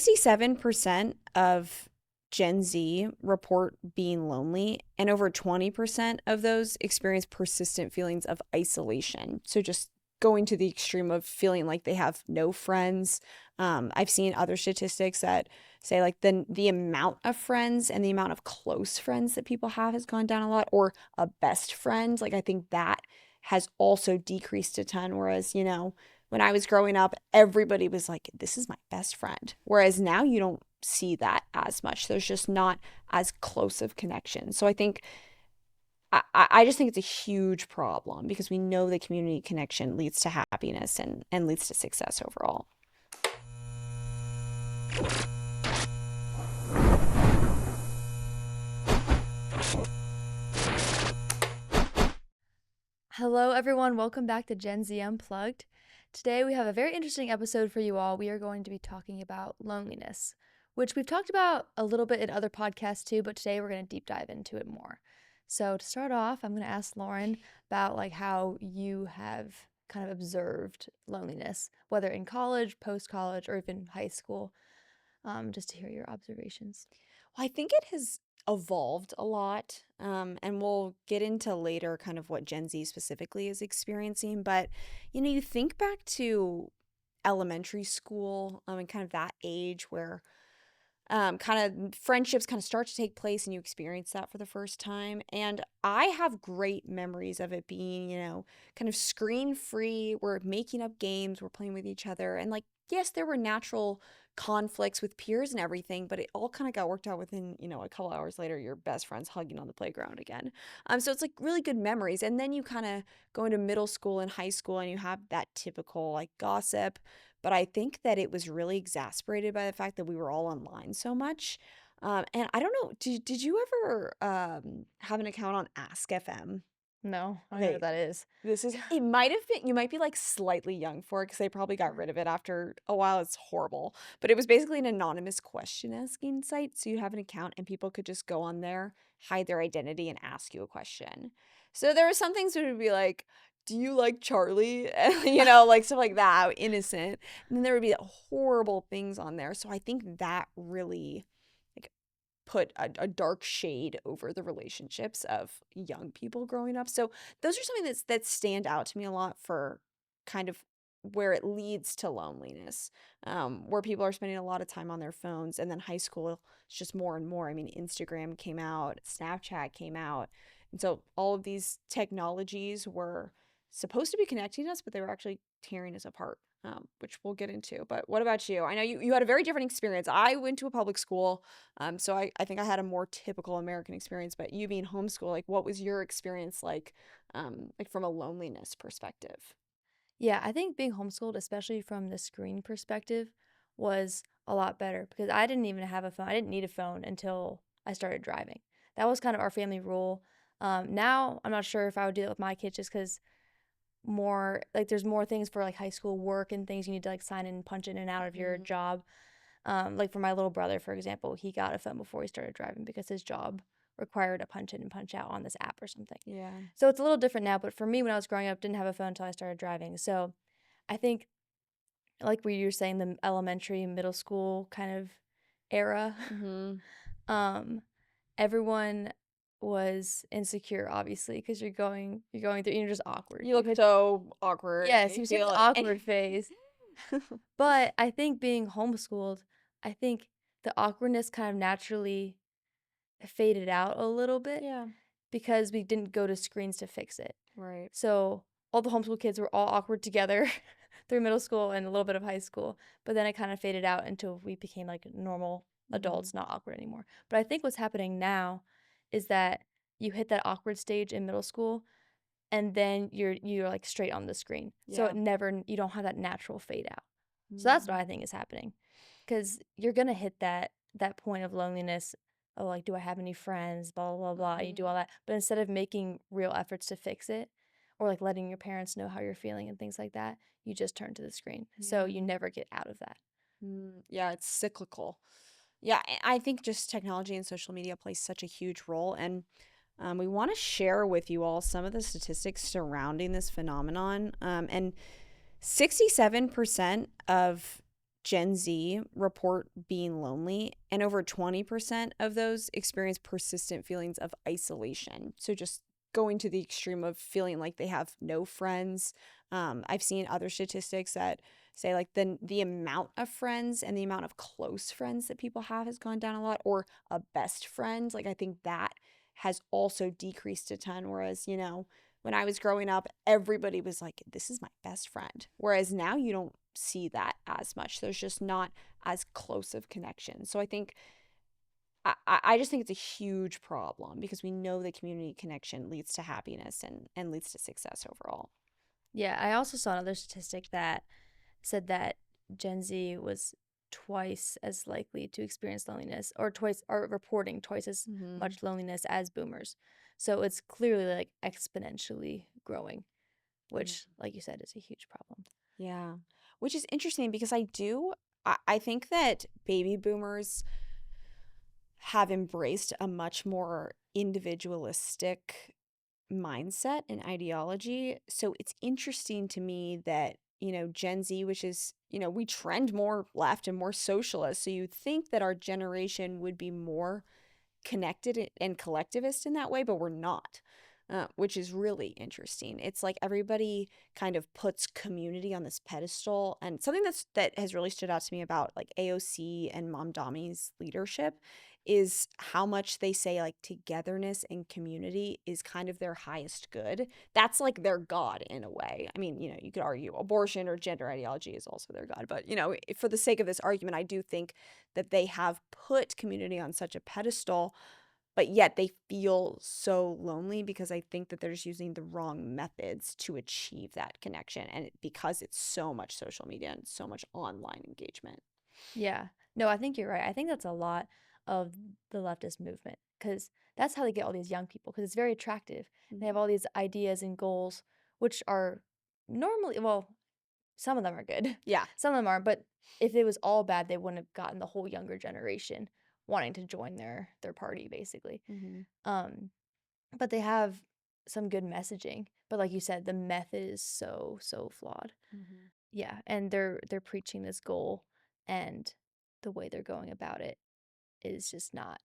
67% of Gen Z report being lonely, and over 20% of those experience persistent feelings of isolation. So just going to the extreme of feeling like they have no friends. I've seen other statistics that say like the amount of friends and the amount of close friends that people have has gone down a lot, or a best friend. Like I think that has also decreased a ton. Whereas, when I was growing up, everybody was like, this is my best friend. Whereas now you don't see that as much. There's just not as close of connection. So I just think it's a huge problem because we know the community connection leads to happiness and leads to success overall. Hello, everyone. Welcome back to Gen Z Unplugged. Today, we have a very interesting episode for you all. We are going to be talking about loneliness, which we've talked about a little bit in other podcasts too, but today we're going to deep dive into it more. So to start off, I'm going to ask Lauren about how you have kind of observed loneliness, whether in college, post-college, or even high school, just to hear your observations. Well, I think it has evolved a lot, and we'll get into later kind of what Gen Z specifically is experiencing. But, you think back to elementary school, and kind of that age where kind of friendships kind of start to take place and you experience that for the first time. And I have great memories of it being, kind of screen free. We're making up games, we're playing with each other. And yes, there were natural conflicts with peers and everything, but it all kind of got worked out within, a couple hours later, your best friends hugging on the playground again. So it's really good memories. And then you kind of go into middle school and high school and you have that typical gossip. But I think that it was really exacerbated by the fact that we were all online so much. And I don't know, did you ever have an account on Ask FM? No, I don't know what that is. It might have been, you might be slightly young for it because they probably got rid of it after a while. It's horrible. But it was basically an anonymous question asking site. So you have an account and people could just go on there, hide their identity, and ask you a question. So there were some things that would be like, do you like Charlie? Stuff like that, innocent. And then there would be horrible things on there. So I think that really put a dark shade over the relationships of young people growing up. So those are something that stand out to me a lot for kind of where it leads to loneliness, where people are spending a lot of time on their phones. And then high school, it's just more and more. I mean, Instagram came out, Snapchat came out. And so all of these technologies were supposed to be connecting us, but they were actually tearing us apart, which we'll get into. But what about you? I know you had a very different experience. I went to a public school, so I think I had a more typical American experience. But you being homeschooled, what was your experience like from a loneliness perspective? Yeah, I think being homeschooled, especially from the screen perspective, was a lot better because I didn't even have a phone. I didn't need a phone until I started driving. That was kind of our family rule. Now, I'm not sure if I would do it with my kids just because there's more things for high school work and things you need to sign in and punch in and out of your job. For my little brother, for example, he got a phone before he started driving because his job required a punch in and punch out on this app or something. Yeah. So it's a little different now, but for me, when I was growing up, didn't have a phone until I started driving. So I think, like what you were saying, the elementary, middle school kind of era, everyone was insecure, obviously, because you're going through, and you're just awkward. You look so awkward. Yes, you see the awkward phase. But I think being homeschooled, I think the awkwardness kind of naturally faded out a little bit. Yeah. Because we didn't go to screens to fix it. Right. So all the homeschool kids were all awkward together through middle school and a little bit of high school. But then it kind of faded out until we became normal adults, not awkward anymore. But I think what's happening now is that you hit that awkward stage in middle school and then you're straight on the screen. Yeah. So you don't have that natural fade out. So that's what I think is happening. Because you're going to hit that point of loneliness. Oh, do I have any friends, blah, blah, blah, you do all that. But instead of making real efforts to fix it or letting your parents know how you're feeling and things like that, you just turn to the screen. Yeah. So you never get out of that. Yeah, it's cyclical. Yeah, I think just technology and social media plays such a huge role. And we want to share with you all some of the statistics surrounding this phenomenon. And 67% of Gen Z report being lonely, and over 20% of those experience persistent feelings of isolation. So just going to the extreme of feeling like they have no friends. I've seen other statistics that say like the amount of friends and the amount of close friends that people have has gone down a lot, or a best friend. Like I think that has also decreased a ton. Whereas, when I was growing up, everybody was like, this is my best friend. Whereas now you don't see that as much. There's just not as close of connection. So I think, I just think it's a huge problem because we know that community connection leads to happiness and leads to success overall. Yeah, I also saw another statistic that said that Gen Z was twice as likely to experience loneliness, or twice, or reporting twice as Mm-hmm. much loneliness as boomers. So it's clearly like exponentially growing, Yeah. which, like you said, is a huge problem. Yeah. Which is interesting because I think that baby boomers have embraced a much more individualistic mindset and ideology. So it's interesting to me that, Gen Z, which is, we trend more left and more socialist. So you'd think that our generation would be more connected and collectivist in that way, but we're not, which is really interesting. It's like everybody kind of puts community on this pedestal, and something that has really stood out to me about like AOC and Mom Dami's leadership is how much they say like togetherness and community is kind of their highest good. That's like their god in a way. I mean, you could argue abortion or gender ideology is also their god, but for the sake of this argument, I do think that they have put community on such a pedestal, but yet they feel so lonely because I think that they're just using the wrong methods to achieve that connection. And because it's so much social media and so much online engagement. Yeah. No, I think you're right. I think that's a lot of the leftist movement because that's how they get all these young people because it's very attractive. They have Mhm. all these ideas and goals, which are normally, well, some of them are good, Yeah. some of them aren't. But if it was all bad, they wouldn't have gotten the whole younger generation wanting to join their party, basically. Hmm. Um, but they have some good messaging. But like you said, the method is so flawed. Hmm. Yeah, and they're preaching this goal, and the way they're going about it is just not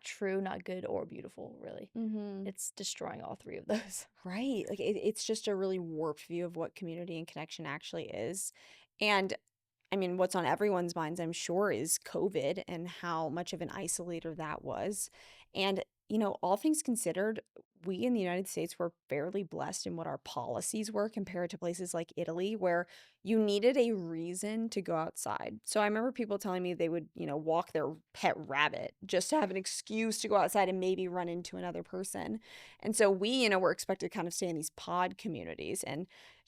true, not good or beautiful, really. Hmm. It's destroying all three of those. Right. Like it's just a really warped view of what community and connection actually is. And I mean, what's on everyone's minds, I'm sure, is COVID and how much of an isolator that was. And, all things considered, we in the United States were fairly blessed in what our policies were compared to places like Italy, where you needed a reason to go outside. So I remember people telling me they would, walk their pet rabbit just to have an excuse to go outside and maybe run into another person. And so we, were expected to kind of stay in these pod communities. And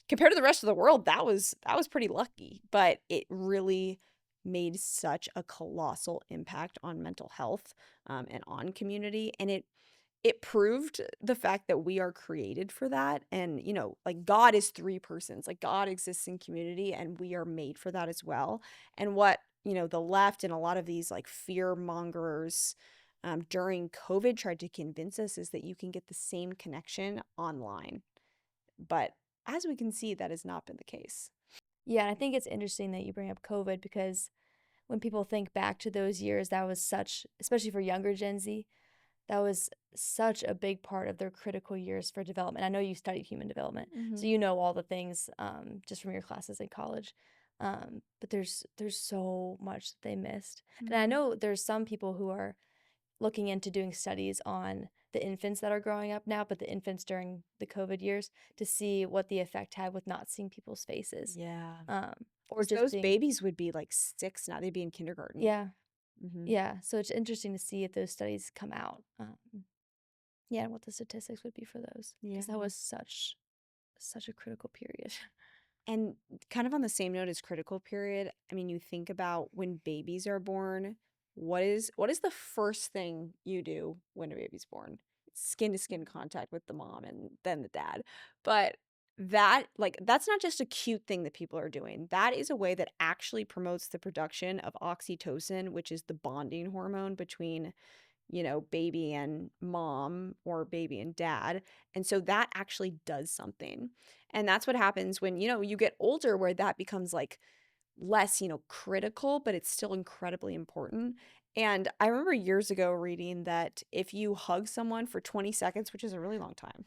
compared to the rest of the world, that was pretty lucky, but it really made such a colossal impact on mental health, and on community, and it proved the fact that we are created for that. And like God is three persons, like God exists in community, and we are made for that as well. And what the left and a lot of these like fear mongers, during COVID tried to convince us is that you can get the same connection online, but as we can see, that has not been the case. Yeah, and I think it's interesting that you bring up COVID because when people think back to those years, that was such, especially for younger Gen Z, that was such a big part of their critical years for development. I know you studied human development, so Mhm. you know all the things just from your classes in college. But there's so much that they missed, and I Mhm. know there's some people who are looking into doing studies on the infants that are growing up now, but the infants during the COVID years to see what the effect had with not seeing people's faces, Yeah. um, or 'Cause just those being, babies would be like 6 now, they'd be in kindergarten. yeah, Mhm. yeah. So it's interesting to see if those studies come out. Yeah, and what the statistics would be for those Yeah. because that was such a critical period. And kind of on the same note as critical period, I mean, you think about when babies are born, what is the first thing you do when a baby's born? Skin to skin contact with the mom and then the dad. But that's not just a cute thing that people are doing. That is a way that actually promotes the production of oxytocin, which is the bonding hormone between baby and mom or baby and dad. And so that actually does something. And that's what happens when, you get older, where that becomes like less, critical, but it's still incredibly important. And I remember years ago reading that if you hug someone for 20 seconds, which is a really long time,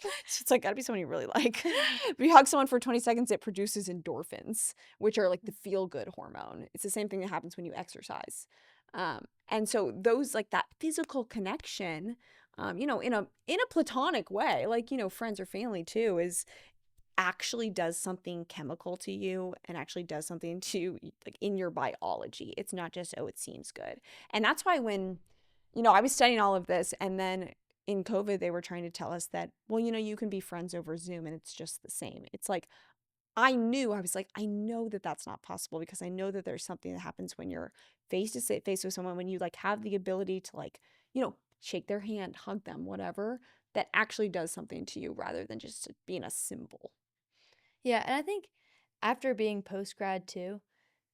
so it's like gotta be someone you really like. If you hug someone for 20 seconds, it produces endorphins, which are like the feel good hormone. It's the same thing that happens when you exercise. And so those like that physical connection, in a platonic way, like, friends or family too, is actually does something chemical to you and actually does something to like in your biology. It's not just, oh, it seems good. And that's why when, I was studying all of this, and then in COVID they were trying to tell us that, well, you can be friends over Zoom and it's just the same. It's like I was like, I know that that's not possible, because I know that there's something that happens when you're face to face with someone, when you like have the ability to like, shake their hand, hug them, whatever, that actually does something to you rather than just being a symbol. Yeah, and I think after being post grad too,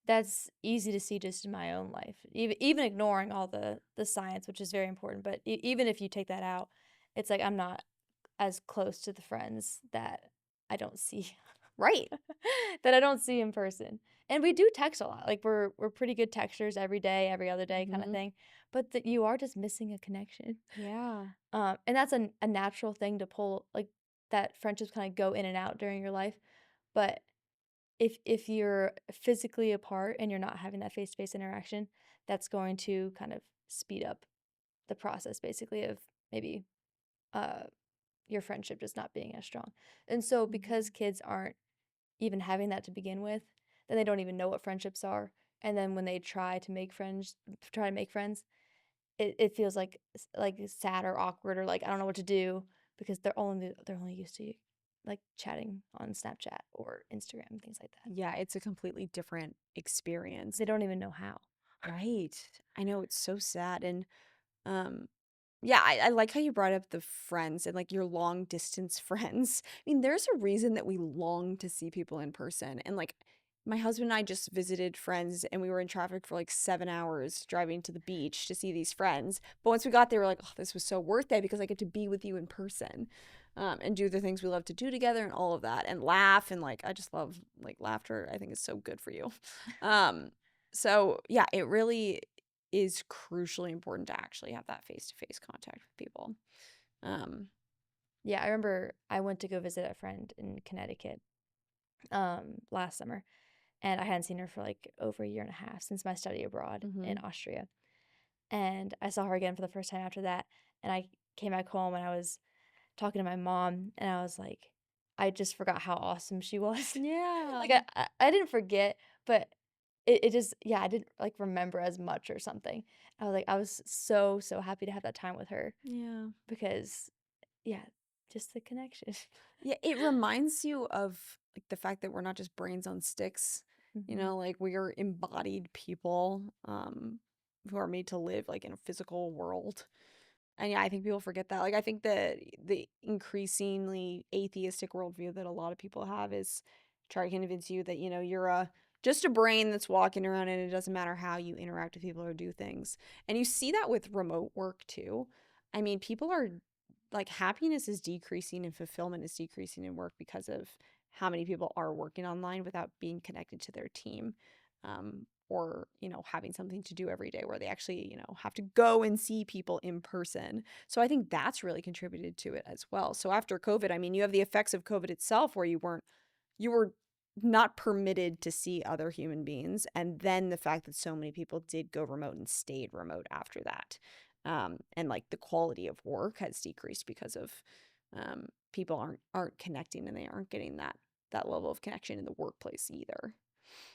that's easy to see just in my own life. Even ignoring all the science, which is very important, but even if you take that out, it's like I'm not as close to the friends that I don't see Right. that I don't see in person. And we do text a lot. Like we're pretty good texters every day, every other day kind of Mm-hmm. thing. But that you are just missing a connection. Yeah. And that's a natural thing to pull, like that friendships kind of go in and out during your life. But if you're physically apart and you're not having that face-to-face interaction, that's going to kind of speed up the process basically of maybe uh your friendship just not being as strong. And so because Mhm. kids aren't even having that to begin with, then they don't even know what friendships are. And then when they try to make friends, it feels like sad or awkward or like I don't know what to do because they're only used to like chatting on Snapchat or Instagram and things like that. Yeah, it's a completely different experience. They don't even know how. Right. I know, it's so sad. And um yeah, I like how you brought up the friends and like your long distance friends. I mean, there's a reason that we long to see people in person. And like my husband and I just visited friends, and we were in traffic for like 7 hours driving to the beach to see these friends. But once we got there, we're like, oh, this was so worth it because I get to be with you in person, and do the things we love to do together and all of that, and laugh. And like, I just love like laughter. I think is so good for you. Um, so yeah, it really is crucially important to actually have that face-to-face contact with people. Um, Yeah, I remember I went to go visit a friend in Connecticut last summer, and I hadn't seen her for like over a year and a half since my study abroad in mhm. Austria. And I saw her again for the first time after that, and I came back home and I was talking to my mom, and I was like, I just forgot how awesome she was. Yeah. Like I didn't forget, but it just yeah, I didn't like remember as much or something. I was so so happy to have that time with her Yeah. because yeah, just the connection. Yeah, it reminds you of like the fact that we're not just brains on sticks, Mhm. like we are embodied people, who are made to live like in a physical world. And yeah, I think people forget that. Like, I think that the increasingly atheistic worldview that a lot of people have is try to convince you that, you're just a brain that's walking around, and it doesn't matter how you interact with people or do things. And you see that with remote work too. I mean, people are like, happiness is decreasing and fulfillment is decreasing in work because of how many people are working online without being connected to their team. Or, having something to do every day where they actually, have to go and see people in person. So I think that's really contributed to it as well. So after COVID, I mean, you have the effects of COVID itself, where you were not permitted to see other human beings. And then the fact that so many people did go remote and stayed remote after that. And like the quality of work has decreased because of, people aren't connecting, and they aren't getting that level of connection in the workplace either.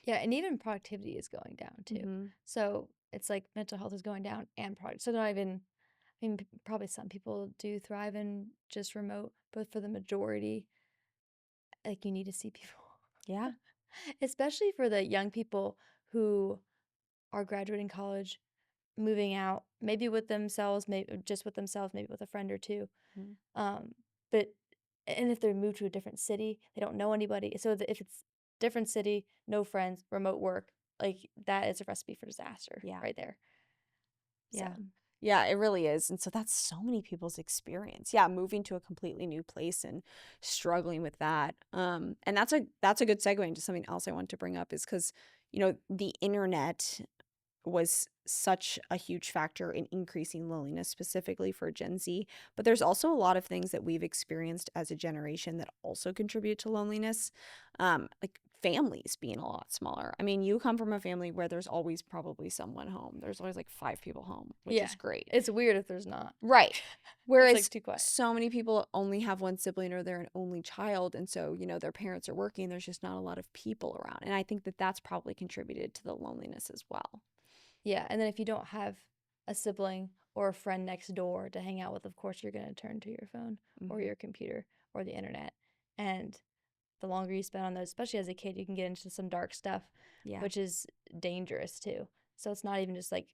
Yeah, and even productivity is going down too. Mm-hmm. So it's like mental health is going down and product. So not even, I mean, probably some people do thrive in just remote, but for the majority, like you need to see people, Yeah. especially for the young people who are graduating college, moving out, maybe with themselves, maybe just with themselves, maybe with a friend or two. Mhm. Um, but and if they move to a different city, they don't know anybody. So if it's different city, no friends, remote work, like that is a recipe for disaster Yeah. right there. So Yeah. Yeah, it really is. And so that's so many people's experience. Yeah, moving to a completely new place and struggling with that. And that's a good segue into something else I want to bring up is because, the internet was such a huge factor in increasing loneliness, specifically for Gen Z. But there's also a lot of things that we've experienced as a generation that also contribute to loneliness, like families being a lot smaller. I mean, you come from a family where there's always probably someone home. There's always like five people home, which Yeah. is great. It's weird if there's not. Right. It's like Whereas too quiet. so many people only have one sibling or they're an only child. And so, their parents are working. There's just not a lot of people around. And I think that that's probably contributed to the loneliness as well. Yeah, and then if you don't have a sibling or a friend next door to hang out with, of course you're going to turn to your phone or Hmm. your computer or the internet. And the longer you spend on those, especially as a kid, you can get into some dark stuff, Yeah. which is dangerous too. So it's not even just like,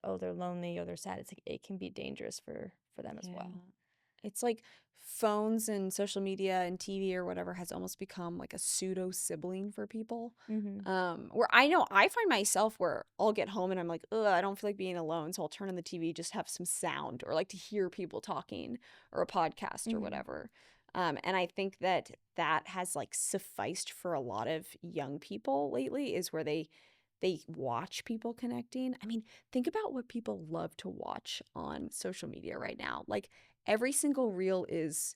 oh, they're lonely or they're sad. It's like it can be dangerous for them as Yeah. well. It's like phones and social media and TV or whatever has almost become like a pseudo sibling for people. Mm-hmm. Where I know I find myself where I'll get home and I'm like, ugh, I don't feel like being alone. So I'll turn on the TV, just have some sound or like to hear people talking or a podcast or Mm-hmm. whatever. And I think that that has like sufficed for a lot of young people lately is where they watch people connecting. I mean, think about what people love to watch on social media right now. Like every single reel is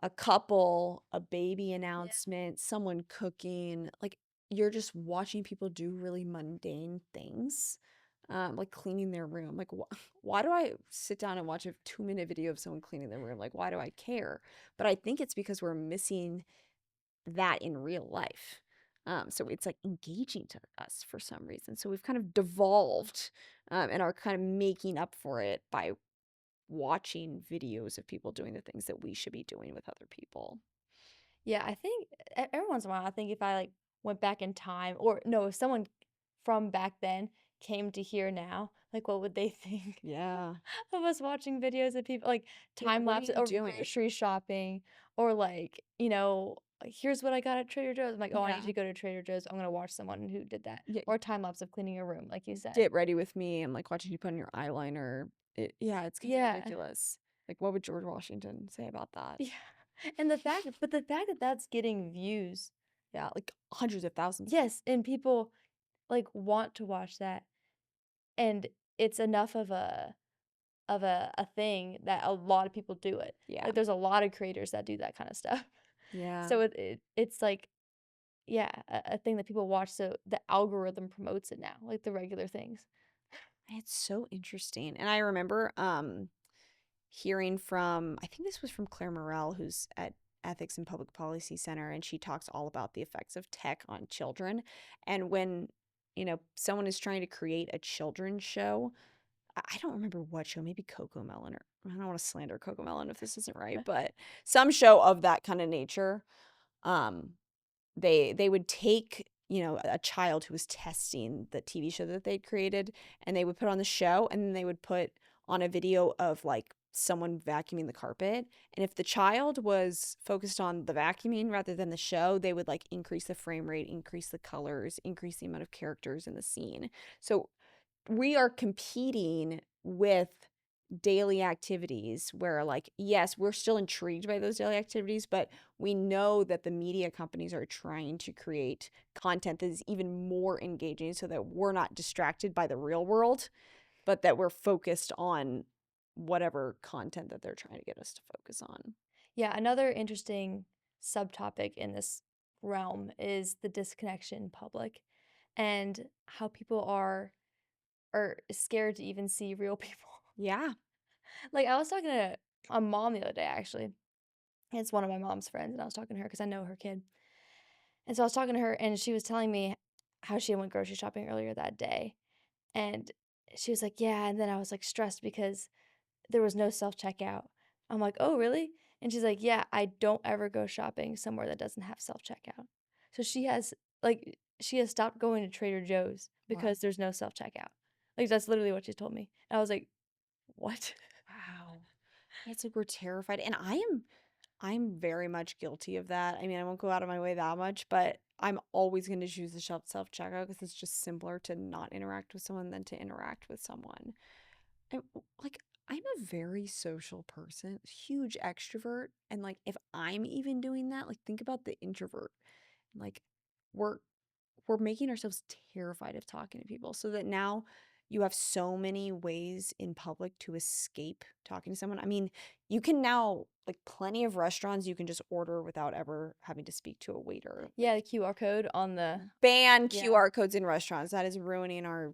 a couple, a baby Yeah. announcement, someone cooking. Like you're just watching people do really mundane things, like cleaning their room. Like, why do I sit down and watch a 2-minute video of someone cleaning their room? Like, why do I care? But I think it's because we're missing that in real life. So it's like engaging to us for some reason. So we've kind of devolved, and are kind of making up for it by watching videos of people doing the things that we should be doing with other people. Yeah, I think every once in a while, I think if I like went back in time, or no, if someone from back then came to here now, like what would they think Yeah. of us watching videos of people like Yeah, time what are lapse you or doing? grocery shopping, or like, like, here's what I got at Trader Joe's. I'm like, oh, I need Yeah. to go to Trader Joe's. I'm gonna watch someone who did that, Yeah, or time lapse of cleaning your room, like you said. get ready with me. I'm like watching you put on your eyeliner. Yeah, it's kind of Yeah, ridiculous. Like, what would George Washington say about that? yeah, and the fact that that's getting views, Yeah, like hundreds of thousands. yes, and people like want to watch that. And it's enough of a thing that a lot of people do it. Yeah. Like, there's a lot of creators that do that kinda stuff. Yeah. So it's like, yeah, a thing that people watch, so the algorithm promotes it now, like the regular things. It's so interesting. And I remember hearing from, I think this was from Claire Morrell, who's at Ethics and Public Policy Center, and she talks all about the effects of tech on children. And when, someone is trying to create a children's show, I don't remember what show, maybe Coco Melon, or I don't want to slander Coco Melon if this isn't right, but some show of that kind of nature. Um, they would take, a child who was testing the TV show that they'd created, and they would put on the show, and then they would put on a video of like someone vacuuming the carpet. And if the child was focused on the vacuuming rather than the show, they would like increase the frame rate, increase the colors, increase the amount of characters in the scene. So we are competing with daily activities where, like, yes, we're still intrigued by those daily activities, but we know that the media companies are trying to create content that is even more engaging so that we're not distracted by the real world, but that we're focused on whatever content that they're trying to get us to focus on. Yeah, another interesting subtopic in this realm is the disconnection in public, and how people are scared to even see real people. Yeah. Like, I was talking to a mom the other day, actually. It's one of my mom's friends, and I was talking to her because I know her kid. And so I was talking to her, and she was telling me how she went grocery shopping earlier that day. And she was like, yeah. And then I was like stressed because there was no self checkout. I'm like, oh, really? And she's like, yeah, I don't ever go shopping somewhere that doesn't have self checkout. So she has stopped going to Trader Joe's Wow. because there's no self checkout. Like, that's literally what she told me. And I was like, what? Wow. It's like we're terrified. And I'm very much guilty of that. I mean, I won't go out of my way that much, but I'm always going to choose the self checkout because it's just simpler to not interact with someone than to interact with someone. I, like, I'm a very social person, huge extrovert, and like if I'm even doing that, like think about the introvert. Like we're we're making ourselves terrified of talking to people so that now you have so many ways in public to escape talking to someone. I mean, you can now like plenty of restaurants you can just order without ever having to speak to a waiter. Yeah, Like the QR code on the ban yeah. QR codes in restaurants. That is ruining our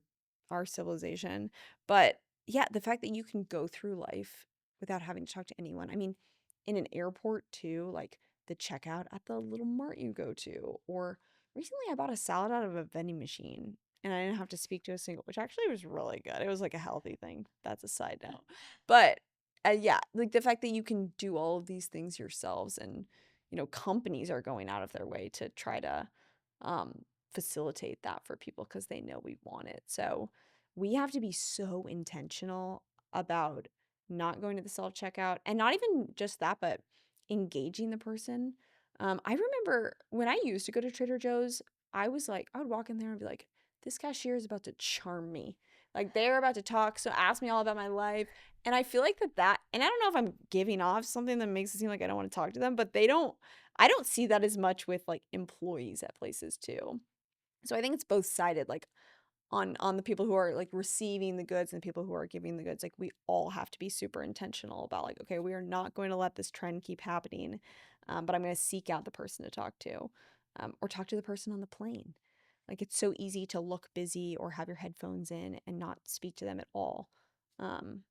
civilization. But yeah, the fact that you can go through life without having to talk to anyone. I mean, in an airport too, like the checkout at the little mart you go to. Or recently I bought a salad out of a vending machine and I didn't have to speak to a single, which actually was really good. It was like a healthy thing. That's a side note. But yeah, like the fact that you can do all of these things yourselves and companies are going out of their way to try to facilitate that for people because they know we want it. So we have to be so intentional about not going to the self checkout and not even just that, but engaging the person. I remember when I used to go to Trader Joe's, I was like, I would walk in there and be like, this cashier is about to charm me. Like they're about to talk, so ask me all about my life. And I feel like and I don't know if I'm giving off something that makes it seem like I don't want to talk to them, but I don't see that as much with like employees at places too. So I think it's both sided, like on the people who are like receiving the goods and the people who are giving the goods. Like we all have to be super intentional about like, okay, we are not going to let this trend keep happening, but I'm going to seek out the person to talk to, or talk to the person on the plane. Like it's so easy to look busy or have your headphones in and not speak to them at all. Um,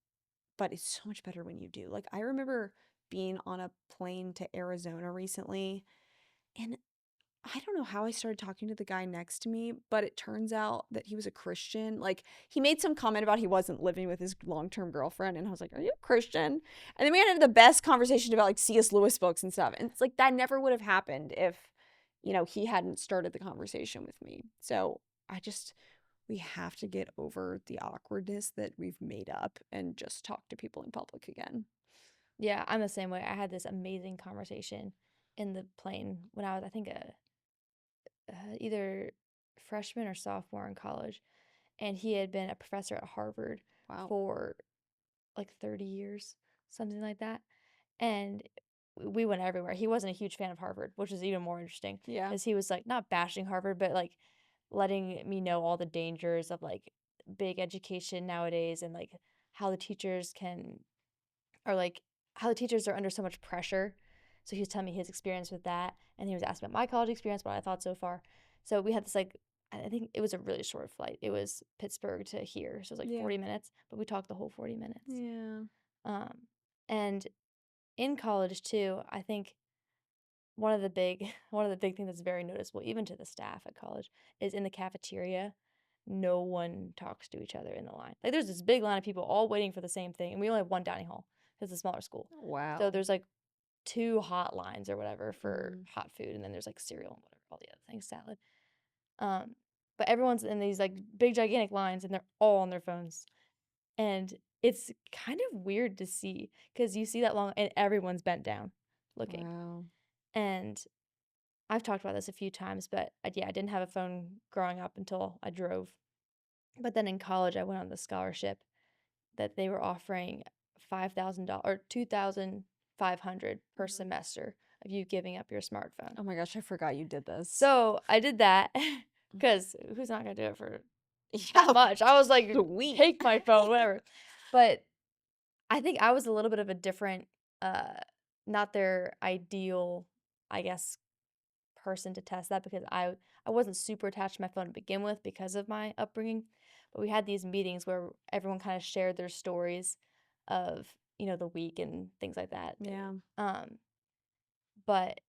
but it's so much better when you do. Like I remember being on a plane to Arizona recently, and I don't know how I started talking to the guy next to me, but it turns out that he was a Christian. Like, he made some comment about he wasn't living with his long term girlfriend. And I was like, are you a Christian? And then we had the best conversation about like C.S. Lewis books and stuff. And it's like, that never would have happened if, he hadn't started the conversation with me. So we have to get over the awkwardness that we've made up and just talk to people in public again. Yeah, I'm the same way. I had this amazing conversation in the plane when I was, I think, either freshman or sophomore in college, and he had been a professor at Harvard Wow. for like 30 years, something like that. And we went everywhere. He wasn't a huge fan of Harvard, which is even more interesting Yeah. because he was like not bashing Harvard, but like letting me know all the dangers of like big education nowadays and like how the teachers can or like how the teachers are under so much pressure. So he was telling me his experience with that, and he was asking about my college experience, what I thought so far. So we had this like I think it was a really short flight. It was Pittsburgh to here, so it was like Yeah. 40 minutes, but we talked the whole 40 minutes. Yeah. Um, and in college too, I think one of the big one of the big things that's very noticeable, even to the staff at college, is in the cafeteria. No one talks to each other in the line. Like there's this big line of people all waiting for the same thing, and we only have one dining hall because it's a smaller school. So Wow. there's like two hot lines or whatever for Mm. hot food, and then there's like cereal and whatever, all the other things, salad. Um, but everyone's in these like big gigantic lines, and they're all on their phones, and it's kind of weird to see because you see that long, and everyone's bent down, looking. Wow. And I've talked about this a few times, but yeah, I didn't have a phone growing up until I drove. But then in college, I went on the scholarship that they were offering $5,000 or 2,500 per Mhm. semester of you giving up your smartphone. Oh my gosh, I forgot you did this. So I did that because who's not gonna do it for that Yeah, much? I was like, sweet. take my phone, whatever. But I think I was a little bit of a different, uh, not their ideal, I guess, person to test that because I wasn't super attached to my phone to begin with because of my upbringing. But we had these meetings where everyone kind of shared their stories of, the week and things like that. Yeah. Um, but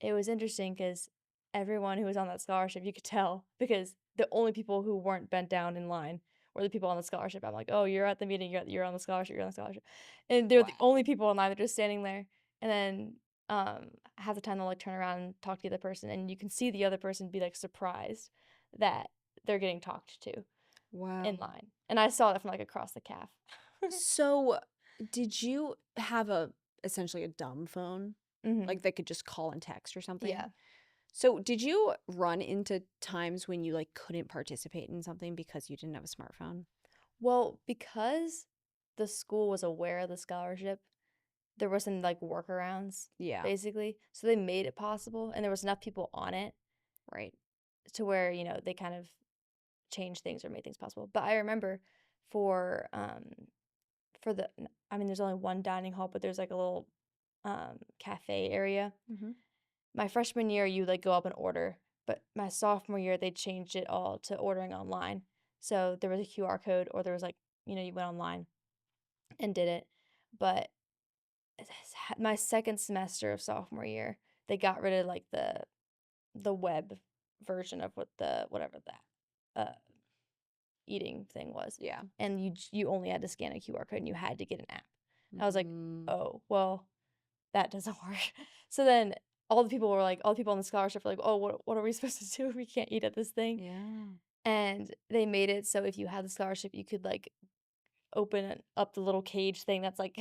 it was interesting because everyone who was on that scholarship, you could tell because the only people who weren't bent down in line were the people on the scholarship. I'm like, oh, you're at the meeting, you're on the scholarship, you're on the scholarship, and they're the only Wow. people in line. They're just standing there, and then half the time they'll like turn around and talk to the other person, and you can see the other person be like surprised that they're getting talked to in Wow. line, and I saw that from like across the calf. So, did you have essentially a dumb phone? Hmm. Like that could just call and text or something? Yeah. So, did you run into times when you like couldn't participate in something because you didn't have a smartphone? Well, because the school was aware of the scholarship, there wasn't, like, workarounds, Yeah, basically, so they made it possible, and there was enough people on it right. to where, they kind of changed things or made things possible. But I remember for, for the n I mean, there's only one dining hall, but there's, like, a little, cafe area. Mhm. My freshman year, you, like, go up and order, but my sophomore year, they changed it all to ordering online. So, there was a QR code or there was, like, you went online and did it. But my second semester of sophomore year, they got rid of, like, the web version of whatever that, eating thing was, Yeah. and you only had to scan a QR code and you had to get an app. I was like, Mm, "Oh, well, that doesn't work." So then all the people on the scholarship were like, "Oh, what are we supposed to do? We can't eat at this thing." yeah. And they made it so if you had the scholarship, you could, like, open up the little cage thing that's, like,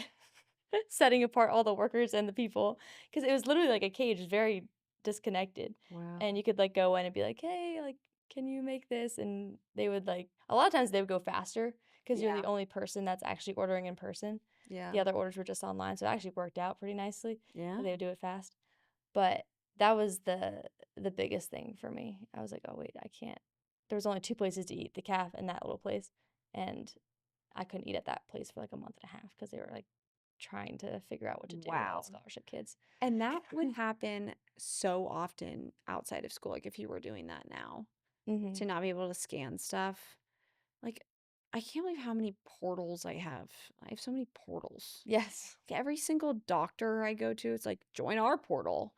setting apart all the workers and the people, because it was literally like a cage, very disconnected, Wow. and you could, like, go in and be like, "Hey, like, can you make this?" And they would, like a lot of times they would go faster because 'cause you're Yeah. the only person that's actually ordering in person. Yeah. The other orders were just online, so it actually worked out pretty nicely that Yeah. they would do it fast. But that was the biggest thing for me. I was like, "Oh, wait, I can't." There was only 2 places to eat, the caf and that little place, and I couldn't eat at that place for, like, a month and a half because they were, like, trying to figure out what to do with all the Wow. scholarship kids. And that would happen so often outside of school, like, if you were doing that now, to Mhm. not be able to scan stuff. Like, I can't believe how many portals I have. I have so many portals. Yes. Like, every single doctor I go to, it's like, "Join our portal."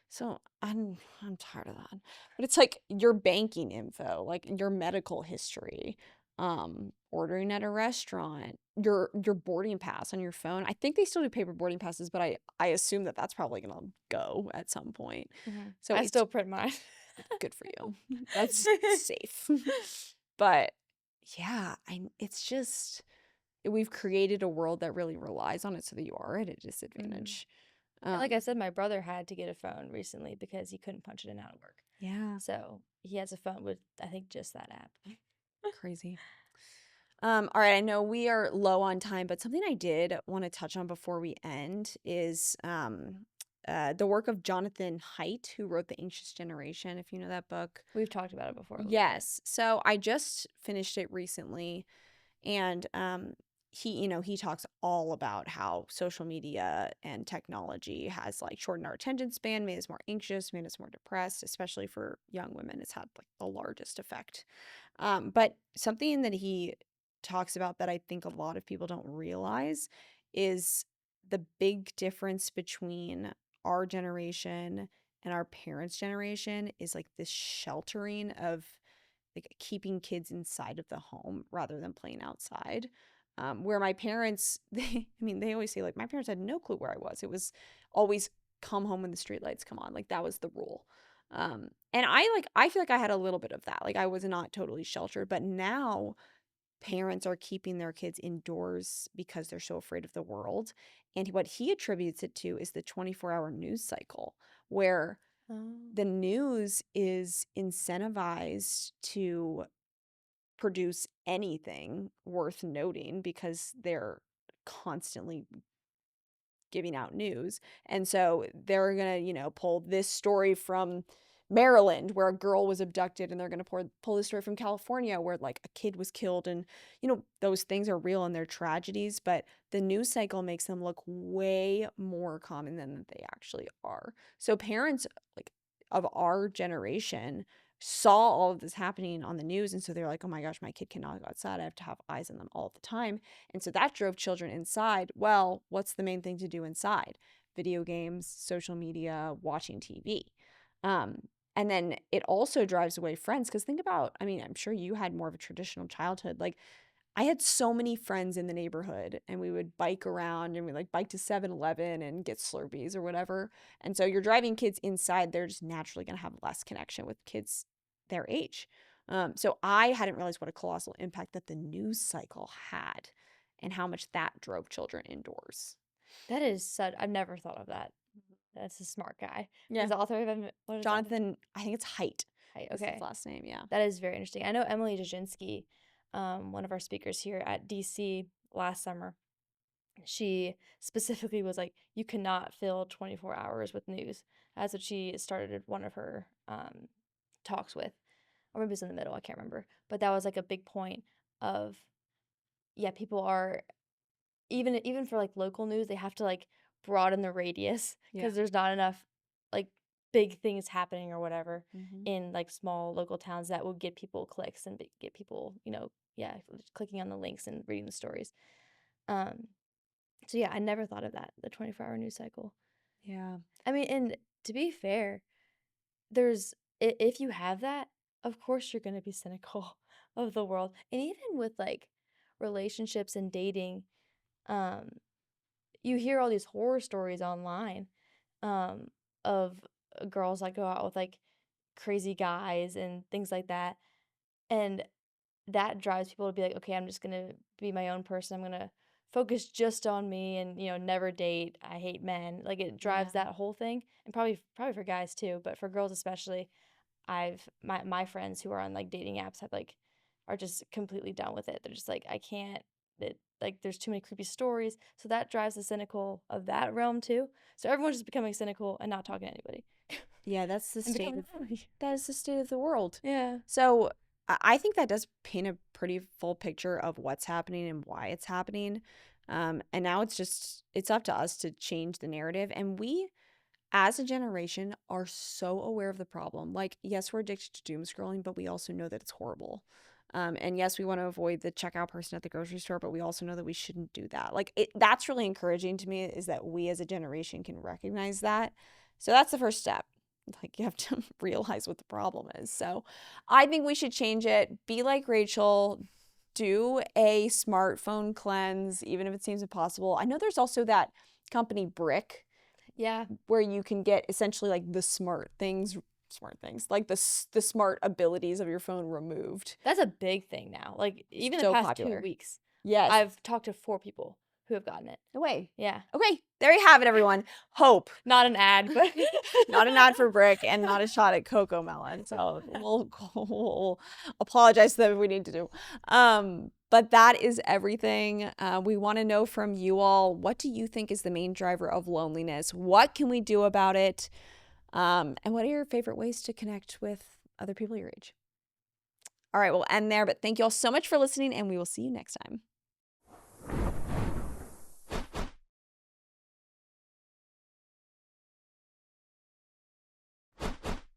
So, I'm tired of that. But it's like your banking info, like your medical history, ordering at a restaurant, your boarding pass on your phone. I think they still do paper boarding passes, but I assume that that's probably gonna go at some point. Mhm. So I it's still print mine. good for you. That's safe. But yeah, it's just we've created a world that really relies on it so that you are at a Mhm. disadvantage. And like I Um, said, my brother had to get a phone recently because he couldn't punch it in out of work. yeah, So, he has a phone with, I think, just that app. crazy. All right, I know we are low on time, but something I did want to touch on before we end is the work of Jonathan Haidt, who wrote The Anxious Generation, if you know that book. We've talked about it before a little bit. Yes. So I just finished it recently. And he talks all about how social media and technology has like shortened our attention span, made us more anxious, made us more depressed, especially for young women. It's had like the largest effect. But something that he talks about that I think a lot of people don't realize is the big difference between our generation and our parents' generation is like this sheltering of like keeping kids inside of the home rather than playing outside. Where my parents, they always say like my parents had no clue where I was. It was always come home when the street lights come on. Like that was the rule. And I feel like I had a little bit of that. Like I was not totally sheltered, but now parents are keeping their kids indoors because they're so afraid of the world. And what he attributes it to is the 24-hour news cycle where Oh. the news is incentivized to produce anything worth noting because they're constantly giving out news. And so they're going to, pull this story from Maryland where a girl was abducted and they're going to pull this story from California where like a kid was killed and those things are real and they're tragedies, but the news cycle makes them look way more common than they actually are. So parents like of our generation saw all of this happening on the news and so they're like, "Oh my gosh, my kid cannot go outside. I have to have eyes on them all the time." And so that drove children inside. Well, what's the main thing to do inside? Video games, social media, watching TV. And then it also drives away friends because think about, I'm sure you had more of a traditional childhood. Like I had so many friends in the neighborhood and we would bike around and we like bike to 7-Eleven and get Slurpees or whatever. And so you're driving kids inside, they're just naturally going to have less connection with kids their age. So I hadn't realized what a colossal impact that the news cycle had and how much that drove children indoors. That is such I've never thought of that. That's a smart guy. Is Yeah. the author of what is that? Jonathan, I think it's Height Right, is his okay. last name. Yeah. That is very interesting. I know Emily Dajinski, one of our speakers here at DC last summer. she specifically was like, you cannot fill 24 hours with news. That's what she started one of her talks with, or maybe it was in the middle, I can't remember. But that was like a big point of, yeah, people are, even for like local news, they have to like broaden the radius Yeah. because there's not enough like big things happening or whatever Mhm. in like small local towns that will get people clicks and get people, yeah, clicking on the links and reading the stories. Um, so yeah, I never thought of that, the 24-hour news cycle. Yeah. I mean, and to be fair, there's if you have that, of course you're going to be cynical of the world. And even with like relationships and dating, um you hear all these horror stories online um of girls that go out with like crazy guys and things like that. And that drives people to be like, okay, I'm just going to be my own person. I'm going to focus just on me and, never date. I hate men. Like it drives Yeah. that whole thing. And probably for guys too, but for girls especially, my friends who are on like dating apps have like are just completely done with it. They're just like, I can't, it like there's too many creepy stories. So that drives the cynical of that realm too. So everyone's just becoming cynical and not talking to anybody. Yeah, that's the And state becoming of that is the state of the world. yeah. So I think that does paint a pretty full picture of what's happening and why it's happening. And now it's up to us to change the narrative. And we, as a generation, are so aware of the problem. Like, yes, we're addicted to doom scrolling, but we also know that it's horrible. And yes, we want to avoid the checkout person at the grocery store, but we also know that we shouldn't do that. Like, that's really encouraging to me, is that we as a generation can recognize that. So that's the first step. Like, you have to realize what the problem is. So I think we should change it. Be like Rachel. Do a smartphone cleanse, even if it seems impossible. I know there's also that company Brick, Yeah. where you can get essentially like the like the smart abilities of your phone removed. That's a big thing now. Like even the So past 2 popular. weeks, Yes. I've talked to 4 people who have gotten it. No way. Yeah. Okay, there you have it, everyone. Hope. Not an ad, but Not an ad for Brick and not a shot at Coco Melon. So we'll apologize to them if we need to do. But that is everything. We want to know from you all, what do you think is the main driver of loneliness? What can we do about it? And what are your favorite ways to connect with other people your age? All right, we'll end there, but thank you all so much for listening, and we will see you next time.